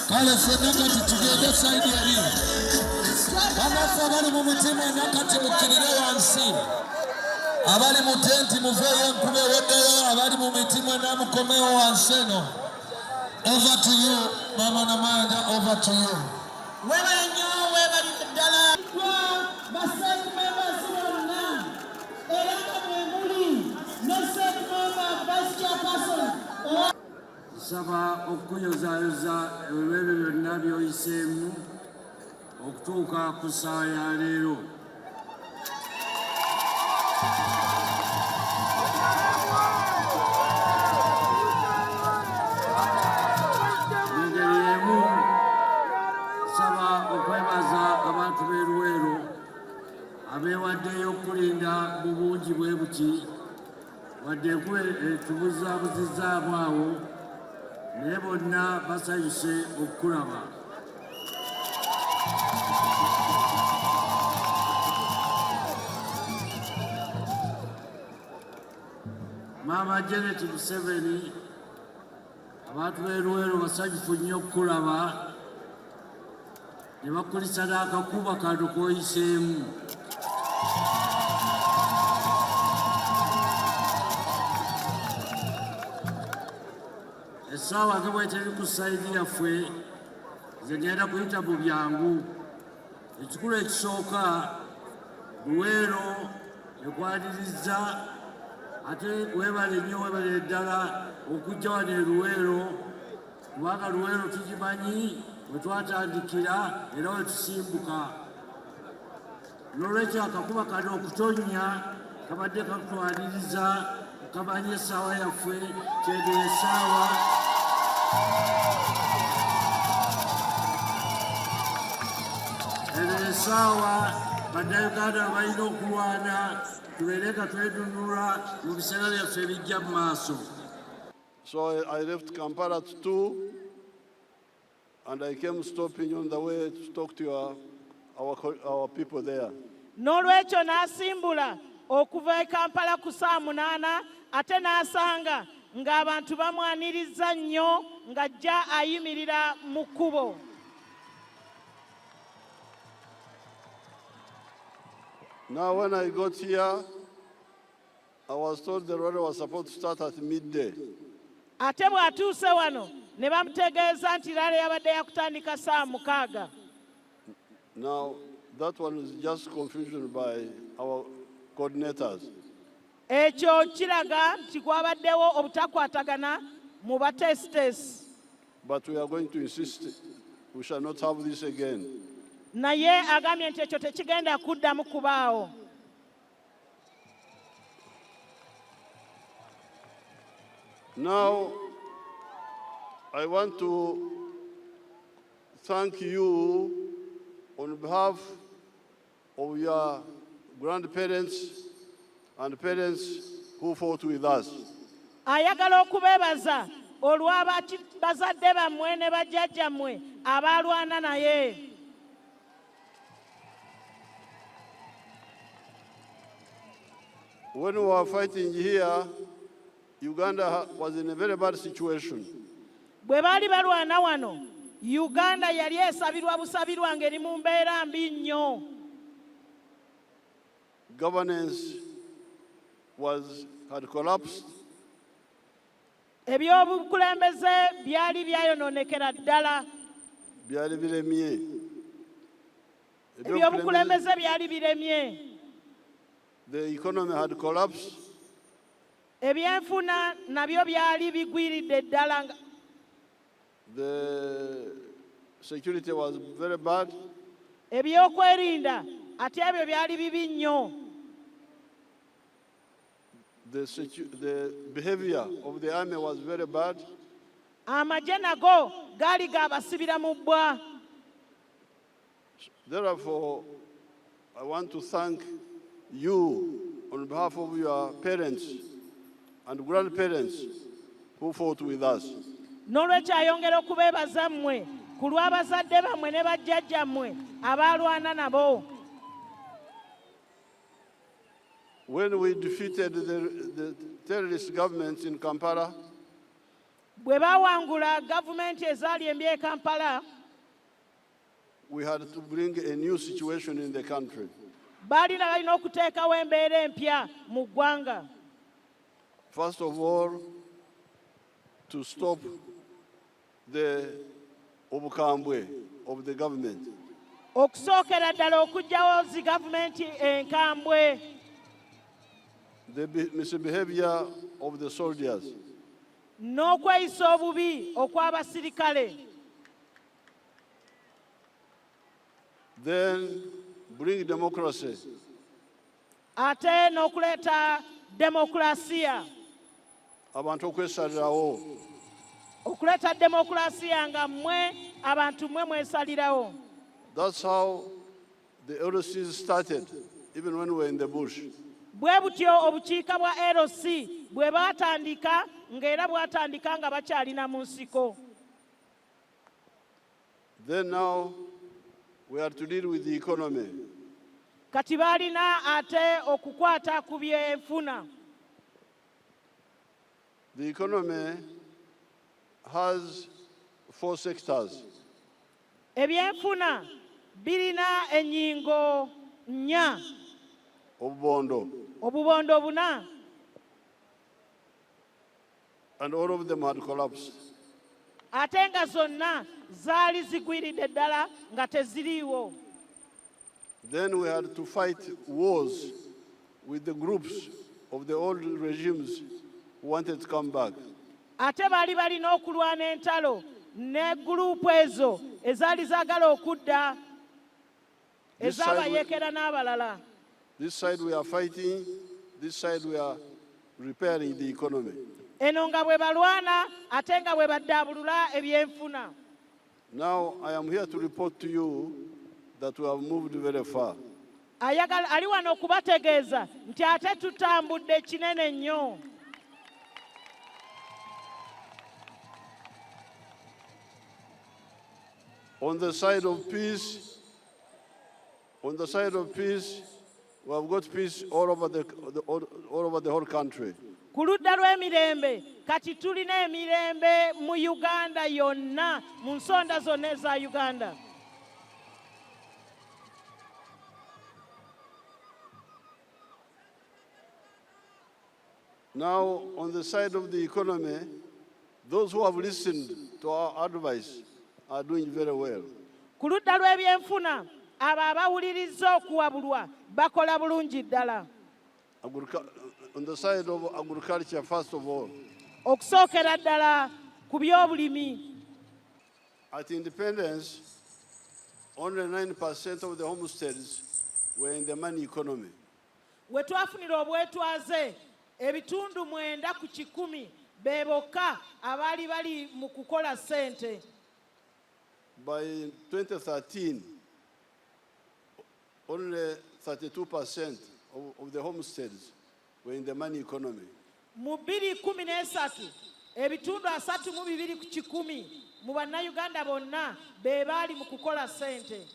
Kale fenakati tugende saidi yali banafe abali mu mutima nakati mukirire wansi abali mu tenti muveeyo enkube eweddeyo abali mu mitima namukomewo wansi eno. Over to you Mama Namanda, over to you. Webale nnyo webalire ddala basaidi members bonna era nga mwe muli ne saidi member vice chairperson. Saba okuyozaayoza ebyo byonna by'oyiseemu okutuuka ku ssaawa ya leero. Mu ngeri emu saba okwebaza abantu b'e Luwero abeewaddeyo okulinda mu bungi bwe buti wadde tubuzaabuzizaamu awo naye bonna basanyuse okukulaba. Maama Janet Museveni, abantu b'e Luwero basanyufu nnyo okukulaba ne bakulisa n'akakuba kano k'oyiseemu. Essaawa nga bweteri ku sayidi yaffe nze ngenda kuyita mu byangu. Ekikulu ekisooka Luwero ekwanirizza ate weebale nnyo weebalire ddala okujja wano e Luwero kubanga Luwero tugimanyi we twatandikira era we tusimbuka. N'olwekyo akakuba kano okutonnya kabadde kakutwaniriza kamanye essaawa yaffe kyego essaawa eno essaawa bannayuganda balina okulwana tubeere nga twedunula mu biseera byaffe ebijja mu maaso. So I left Kampala at 2 and I came stopping on the way to talk to our people there. N'olwekyo n'asimbula okuva e Kampala ku saa 8 ate n'asanga ng'abantu bamwaniriza nnyo ng'ajja ayimirira mu kkubo. Now when I got here, I was told the rally was supposed to start at midday. Ate bw'atuuse wano ne bamutegeeza nti rally yabadde yakutandika saa 6. Now that one is just confusion by our coordinators. Ekyo kiraga nti kwabaddewo obutakwatagana mu batesitesi. But we are going to insist we shall not have this again. Naye agambye nti ekyo tekigenda kuddamu kubaawo. Now I want to thank you on behalf of your grandparents and parents who fought with us. Ayagala okubeebaza olw'abazadde bammwe ne bajjajjammwe abaalwana naye. When we were fighting here, Uganda was in a very bad situation. Bwe baali balwana wano, Uganda yali esabirwa busabirwa ng'eri mu mbeera mbi nnyo. Governance had collapsed. Ebyobukulembeze byali byayonoonekera ddala. Byali biremye. Ebyobukulembeze byali biremye. The economy had collapsed. Ebyenfuna nabyo byali bigwiridde ddala. The security was very bad. Ebyokwerinda ate ebyo byali bibi nnyo. the behavior of the army was very bad. Amagye nago gaali gaabasibira mu bbwa. Therefore, I want to thank you on behalf of your parents and grandparents who fought with us. N'olwekyo ayongera okubeebaza mmwe ku lw'abazadde bammwe ne bajjajjammwe abaalwana nabo. When we defeated the terrorist governments in Kampala, Bwe baawangula gavumenti ezaali embi e Kampala, we had to bring a new situation in the country. balina okuteekawo embeera empya mu ggwanga. First of all, to stop the obukambwe of the government. Okusookera ddala okuggyawo zi gavumenti enkambwe. The misbehavior of the soldiers. N'okweyisa obubi okw'abasirikale. Then bring democracy. Ate n'okuleeta demokulasiya. Abantu okwesalirawo. Okuleeta demokulasiya nga mmwe abantu mmwe mwesalirawo. That's how the LCs started, even when we were in the bush. Bwe butyo obukiika bwa LC bwe baatandika ng'era bwatandika nga bakyalina mu nsiko. Then now we are to deal with the economy. Kati baalina ate okukwata ku byenfuna. The economy has 4 sectors. Ebyenfuna birina ennyingo nnya. Obubondo. Obubondo buna. And all of them had collapsed. Ate nga zonna zaali zigwiridde ddala nga teziriiwo. Then we had to fight wars with the groups of the old regimes who wanted to come back. Ate baali balina okulwana entalo ne guruupu ezo ezaali zaagala okudda ez'abayeekera n'abalala. This side we are fighting, this side we are repairing the economy. Eno nga bwe balwana ate nga bwe baddaabulula ebyenfuna. Now I am here to report to you that we have moved very far. Ali wano okubategeeza nti ate tutambudde kinene nnyo. On the side of peace, we have got peace all over the whole country. Ku ludda lw'emirembe kati tulina emirembe mu Uganda yonna mu nsonda zonna eza Uganda. Now, on the side of the economy, those who have listened to our advice are doing very well. Ku ludda lw'ebyenfuna abo abawulirizza okuwabulwa bakola bulungi ddala. On the side of agriculture, first of all. Okusookera ddala ku by'obulimi. At independence, only 9% of the homesteads were in the money economy. We twafunira obwetwaze ebitundu 9 ku 10 be bokka abaali bali mu kukola ssente. By 2013, only 32% of the homesteads were in the money economy. Mu 2013 ebitundu 32 ku 10 mu bannayuganda bonna be baali mu kukola ssente.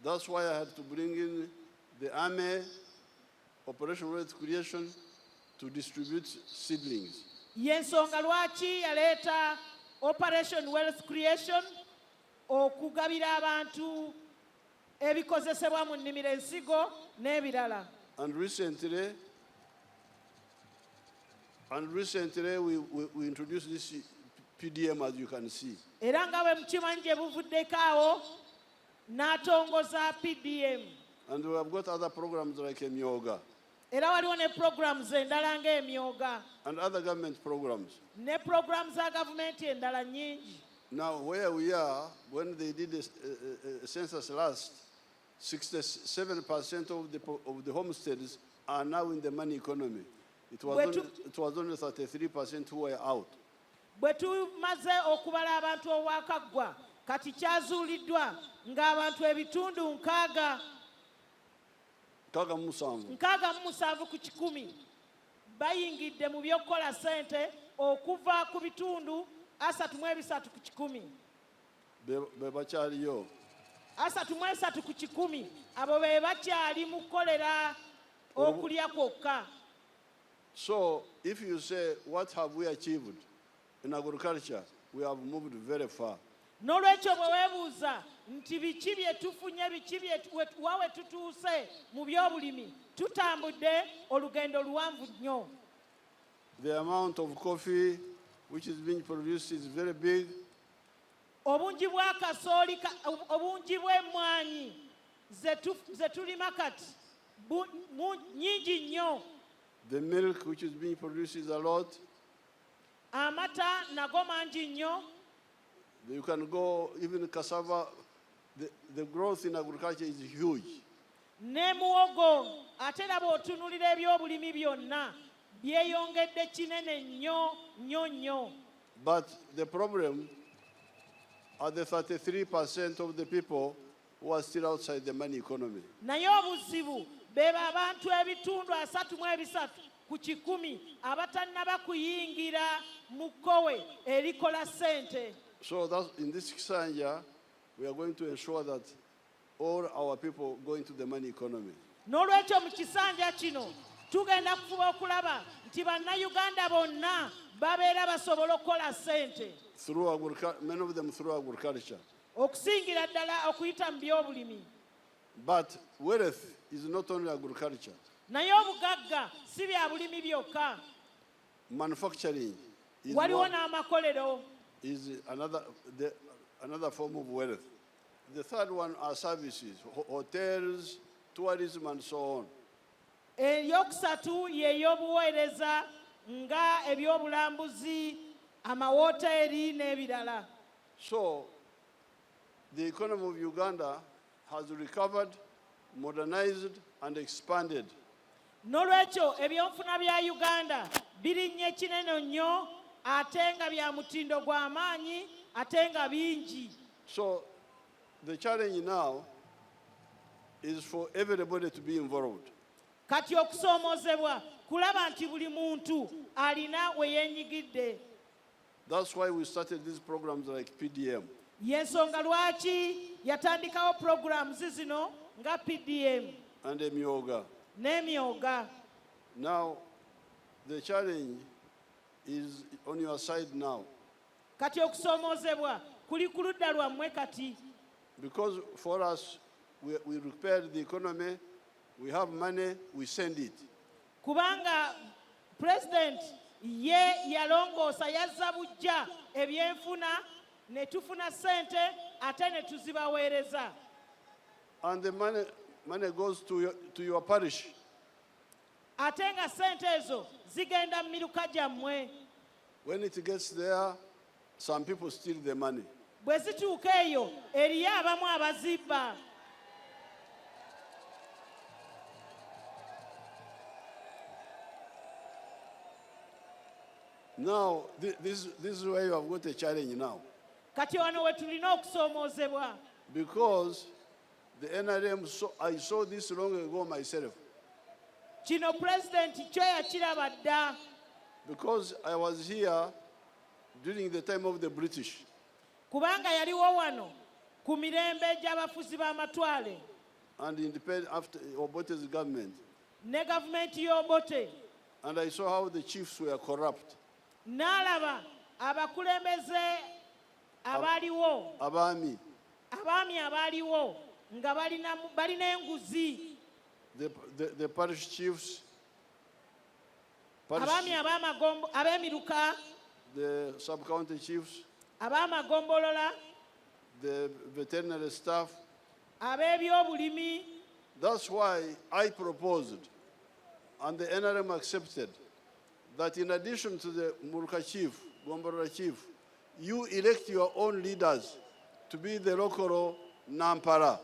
That's why I had to bring in the army, Operation Wealth Creation, to distribute seedlings. Yensonga lwaki yaleeta Operation Wealth Creation okugabira abantu ebikozesebwa mu nnimiro ensigo n'ebirala. And recently we introduced this PDM, as you can see. Era nga bwe mukimanyi gye buvuddeko awo n'atongoza PDM. And we have got other programs like Emyoga. Era waliwo ne programs endala ng'emyoga. And other government programs. Ne programs za gavumenti endala nnyingi. Now, where we are, when they did a census last, 67% of the homesteads are now in the money economy. It was only 33% who were out. Bwe tumaze okubala abantu owakaggwa kati kyazuuliddwa ng'abantu ebitundu nkaaga mu musanvu ku 100 bayingidde mu by'okukola ssente okuva ku bitundu 33 ku 100. Be bakyaliyo 33 ku 100 abo be bakyali mu kukolera okulya kwokka. So if you say, what have we achieved in agriculture, we have moved very far. N'olwekyo bwe weebuuza nti biki bye tufunye biki wawe tutuuse mu by'obulimi tutambudde olugendo luwanvu nnyo. The amount of coffee which is being produced is very big. Obungi bwa kasooli obungi bw'emmwanyi ze tulima kati nnyingi nnyo. The milk which is being produced is a lot. Amata nago mangi nnyo. You can go even cassava. The growth in agriculture is huge. Ne muwogo ate era bw'otunuulira ebyobulimi byonna byeyongedde kinene nnyo. But the problem are the 33% of the people who are still outside the money economy. Naye obuzibu beba abantu ebitundu 33 ku 100 abatannaba kuyingira mu kkowe erikola ssente. So in this Kisanja, we are going to ensure that all our people go into the money economy. N'olwekyo mu kisanja kino tugenda kufuba okulaba nti bannayuganda bonna babeera basobola okukola ssente. Many of them through agriculture. Okusingira ddala okuyita mu by'obulimi. But wealth is not only agriculture. Naye obugagga si bya bulimi byokka. Manufacturing waliwo n'amakolero. Is another form of wealth. The third one are services, hotels, tourism, and so on. Eyokusatu y'ey'obuweereza nga ebyobulambuzi, amawoteeri n'ebirala. So, the economy of Uganda has recovered, modernized, and expanded. N'olwekyo ebyonfuna bya Uganda birinnye kinene nnyo ate nga bya mutindo gw'amaanyi ate nga bingi. So, the challenge now is for everybody to be involved. Kati okusoomoozebwa kulaba nti buli muntu alina we yeenyigidde. That's why we started these programs like PDM. Y'ensonga lwaki yatandikawo programs zino nga PDM. And emyoga. N'emyoga. Now, the challenge is on your side now. Kati okusoomoozebwa kuli ku ludda lwammwe kati. Because for us, we repaired the economy, we have money, we send it. Kubanga President ye yalongoosa yazza bujja ebyenfuna ne tufuna ssente ate ne tuzibaweereza. And the money goes to your parish. Ate nga ssente ezo zigenda mu miruka gyammwe. When it gets there, some people steal the money. Bwe zituuka eyo eriyo abamu abazibba. Now, this is where you have got a challenge now. Kati wano we tulina okusoomoozebwa. Because the NRM, I saw this long ago myself. Kino President kyo yakiraba dda. Because I was here during the time of the British. Kubanga yaliwo wano ku mirembe gy'abafuzi b'amatwale. And independent after Obote's government. Ne gavumenti y'Obote. And I saw how the chiefs were corrupt. N'alaba abakulembeze abaliwo. Abaami abaliwo nga balina enguzi. The parish chiefs. Abaami ab'emiruka. The sub-county chiefs. Ab'amagombolola. The veterinary staff. Ab'ebyobulimi. That's why I proposed, and the NRM accepted, that in addition to the Muruka chief, Gombolola chief, you elect your own leaders to be the local Namparas.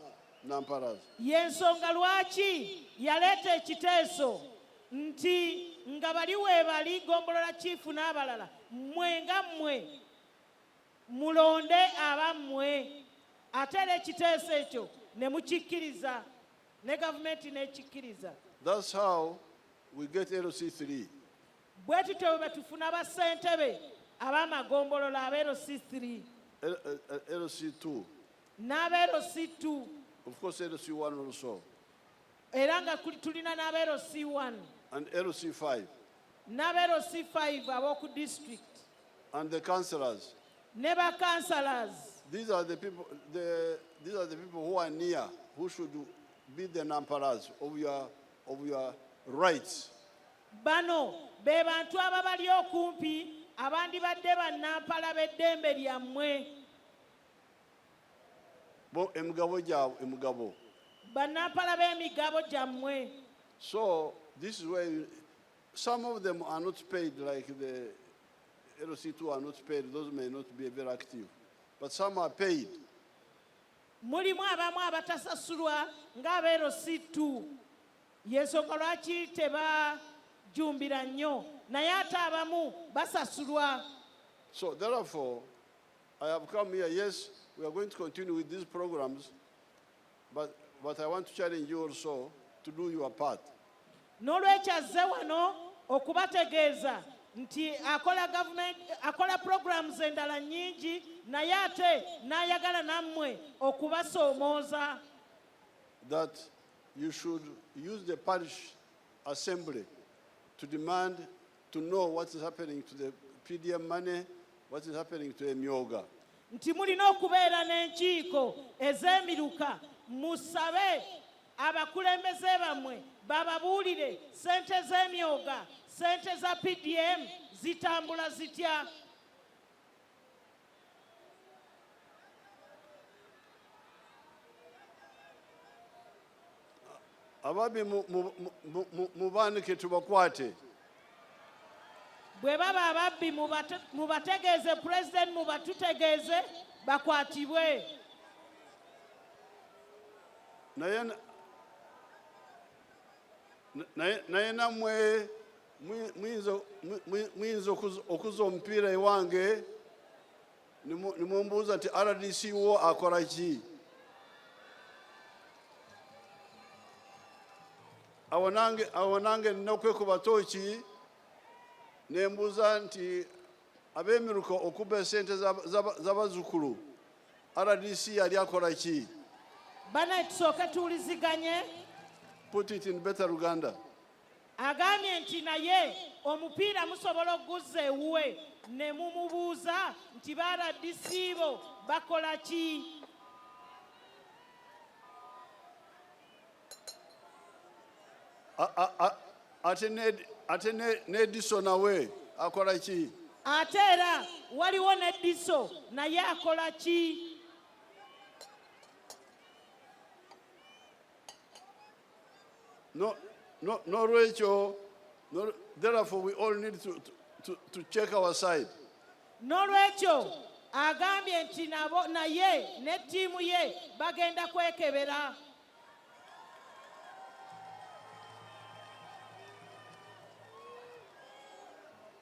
Y'ensonga lwaki yaleeta ekiteeso nti nga bali weebali gombolola chief n'abalala mmwe nga mmwe mulonde abammwe ate era ekiteeso ekyo ne mukikkiriza ne gavumenti n'ekikkiriza. That's how we get LC3. bwe tutyo bwe tufuna bassentebe ab'amagombolola aba LC3 LC2. n'aba LC2 Of course, LC1 also. era nga tulina n'aba LC1 And LC5. n'aba LC5 ab'oku district And the councillors. ne bakansalazi. These are the people. These are the people who are near, who should be the namparas of your rights. Bano be bantu ababali okumpi abandibadde bannampala b'eddembe lyammwe. Emugabo. Bannampala b'emigabo gyammwe. So this is where some of them are not paid, like the LC2 are not paid. Those may not be very active, but some are paid. Mulimu abamu abatasasulwa ng'aba LC2 y'ensonga lwaki tebajumbira nnyo naye ate abamu basasulwa. So therefore, I have come here. Yes, we are going to continue with these programs, but I want to challenge you also to do your part. N'olwekyo azze wano okubategeeza nti akola programs endala nnyingi naye ate n'ayagala nammwe okubasoomooza. That you should use the parish assembly to demand to know what is happening to the PDM money, what is happening to Emyoga. Nti mulina okubeera n'enkiiko ez'emiruka musabe abakulembeze bammwe bababuulire ssente z'emyoga ssente za PDM zitambula zitya. Ababi mubaanike tubakwate. Bwe baba ababbi mubategeeze president mubatutegeeze bakwatibwe. naye nammwe muyinza okuza omupiira ewange nimumbuuza nti RDC wo akola ki? awo nange nina okwekuba tooki nembuuza nti ab'emiruka okuba esente z'abazzukulu RDC yali akola ki? Bana tusooke tuwuliziganye. Put it in better Uganda. Agambye nti naye omupiira musobola okuguzza ewuwe ne mumubuuza nti ba RDC bo bakola ki? Ate ne Diso nawe akola ki? Ate era waliwo ne Diso naye akola ki? N'olwekyo, therefore we all need to check our side. N'olwekyo agambye nti nabo naye ne ttiimu ye bagenda kwekebera.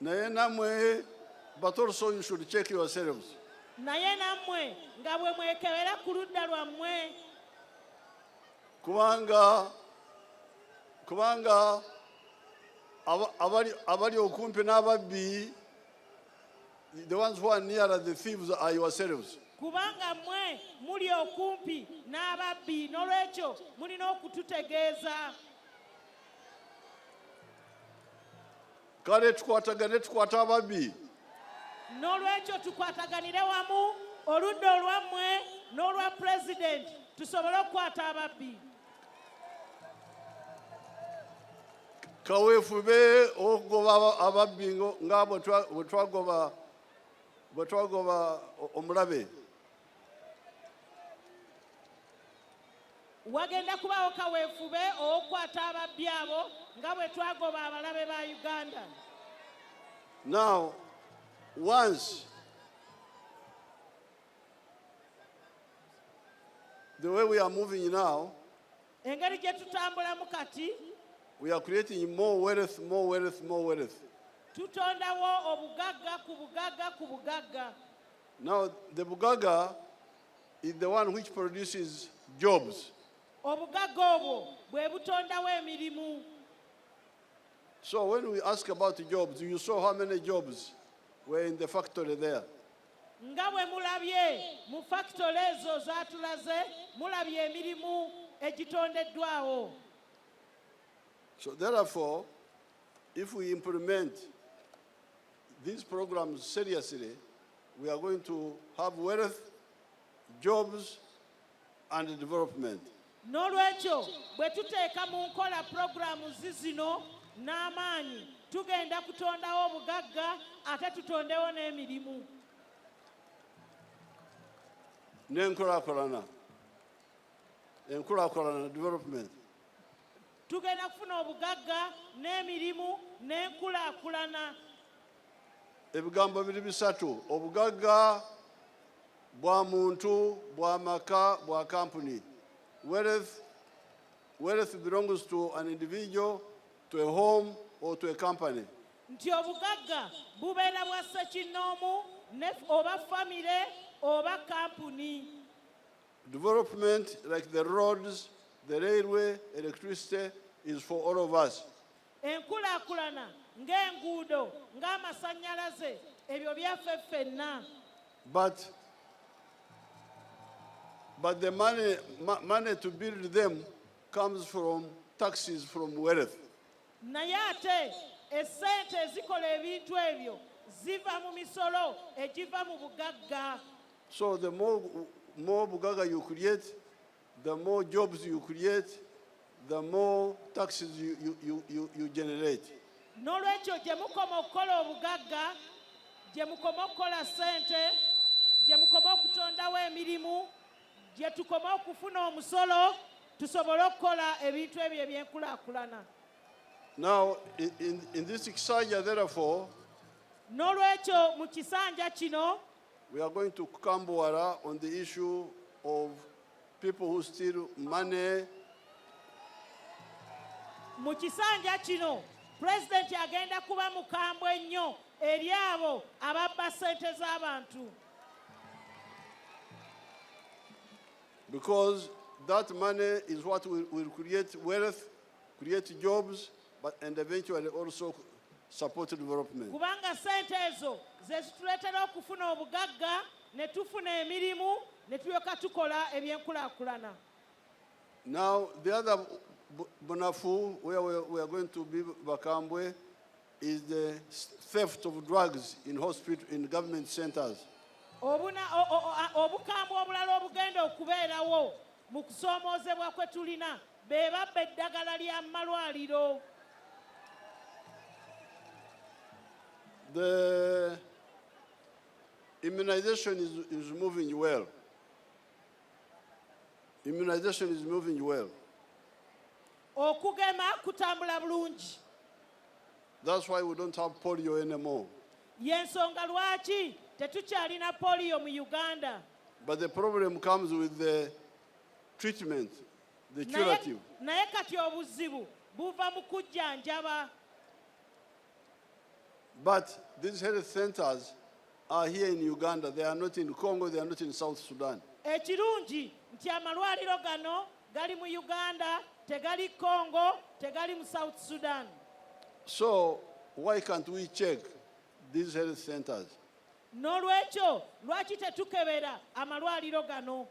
Naye nammwe, but also you should check yourselves. Naye nammwe nga bwe mwekebera ku ludda lwammwe. Kubanga abali okumpi n'ababbi, the ones who are nearer the thieves are yourselves. Kubanga mmwe muli okumpi n'ababbi n'olwekyo mulina okututegeeza. Kale tukwata ababbi. N'olwekyo tukwataganire wamu oludda olwammwe n'olwa president tusobole okukwata ababbi. Kaweefube okugoba ababbi nga bwe twagoba omulabe. Wagenda kubaawo kaweefube okukwata ababbi abo nga bwe twagoba abalabe ba Uganda. Now, once the way we are moving now, engeri gye tutambulamu kati, We are creating more wealth, more wealth, more wealth. Tutondawo obugagga ku bugagga ku bugagga. Now, the bugaga is the one which produces jobs. Obugagga obwo bwe butondawo emirimu. So when we ask about jobs, you saw how many jobs were in the factory there. Nga bwe mulabye mu factory ezo zaatulaze, mulabye emirimu egitondeddwawo. So therefore, if we implement these programs seriously, we are going to have wealth, jobs, and development. N'olwekyo bwe tuteeka mu nkola puroguramu zino n'amaanyi tugenda kutondawo obugagga ate tutondewo n'emirimu. N'enkulaakulana. Enkulaakulana, development. Tugenda kufuna obugagga n'emirimu n'enkulaakulana. Ebigambo biri bisatu: obugagga bwa muntu, bwa maka, bwa company. Wealth belongs to an individual, to a home, or to a company. Nti obugagga bubeera bwa ssekinnoomu oba famire oba kampuni. Development, like the roads, the railway, electricity, is for all of us. Enkulaakulana ng'enguudo ng'amasannyalaze ebyo byaffe ffenna. But the money to build them comes from taxes from wealth. Naye ate essente ezikola ebintu ebyo ziva mu misolo egiva mu bugagga. So the more bugaga you create, the more jobs you create, the more taxes you generate. N'olwekyo gye mukoma okukola obugagga, gye mukoma okukola ssente, gye mukoma okutondawo emirimu, gye tukoma okufuna omusolo, tusobole okukola ebintu ebyo ebyenkulaakulana. Now, in this exercise, therefore, N'olwekyo mu kisanja kino we are going to Kambwara on the issue of people who steal money. Mu kisanja kino Pulezidenti agenda kuba mukambwe ennyo eri abo ababba ssente z'abantu. Because that money is what will create wealth, create jobs, and eventually also support development. Kubanga ssente ezo ze zituleetera okufuna obugagga ne tufuna emirimu ne tulyoka tukola ebyenkulaakulana. Now, the other Bonafu, where we are going to be Bakambwe, is the theft of drugs in government centers. Obukambwe obulala obugenda okubeerawo mu kusoomoozebwa kwe tulina be babba eddagala lya malwaliro. The immunization is moving well. Immunization is moving well. Okugema kutambula bulungi. That's why we don't have polio anymore. Yensonga lwaki tetukyalina polio mu Uganda. But the problem comes with the treatment, the curative. Naye kati obuzibu buva mu kujjanjaba. But these health centers are here in Uganda. They are not in Congo. They are not in South Sudan. Ekirungi nti amalwaliro gano gali mu Uganda, tegali Congo, tegali mu South Sudan. So why can't we check these health centers? N'olwekyo lwaki tetukebera amalwaliro gano?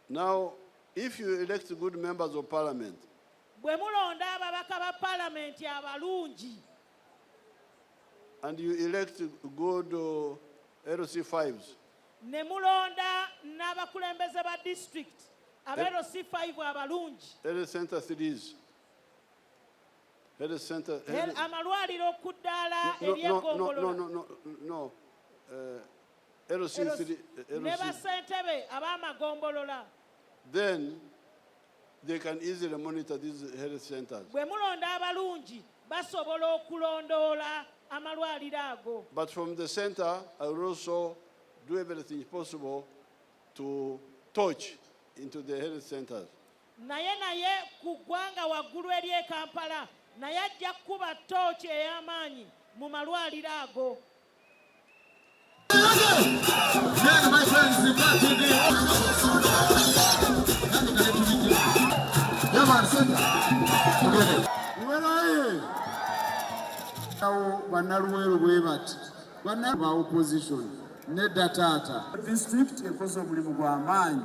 Now, if you elect good members of parliament, bwe mulonda ababaka ba palamenti abalungi, and you elect good LC5s, ne mulonda n'abakulembeze ba district LC5 abalungi, health center 3s, health center. Amalwaliro ku ddaala ery'eggombolola. No. LC3, ne bassentebe ab'amagombolola. Then they can easily monitor these health centers. Bwe mulonda abalungi basobola okulondoola amalwaliro ago. But from the center, I will also do everything possible to touch into the health centers. Naye ku ggwanga waggulu eri e Kampala naye ajja kukuba ttooki ey'amaanyi mu malwaliro ago. Bannaluwero bwe bati banna ba opposition nedda taata district ekoze omulimu gw'amaanyi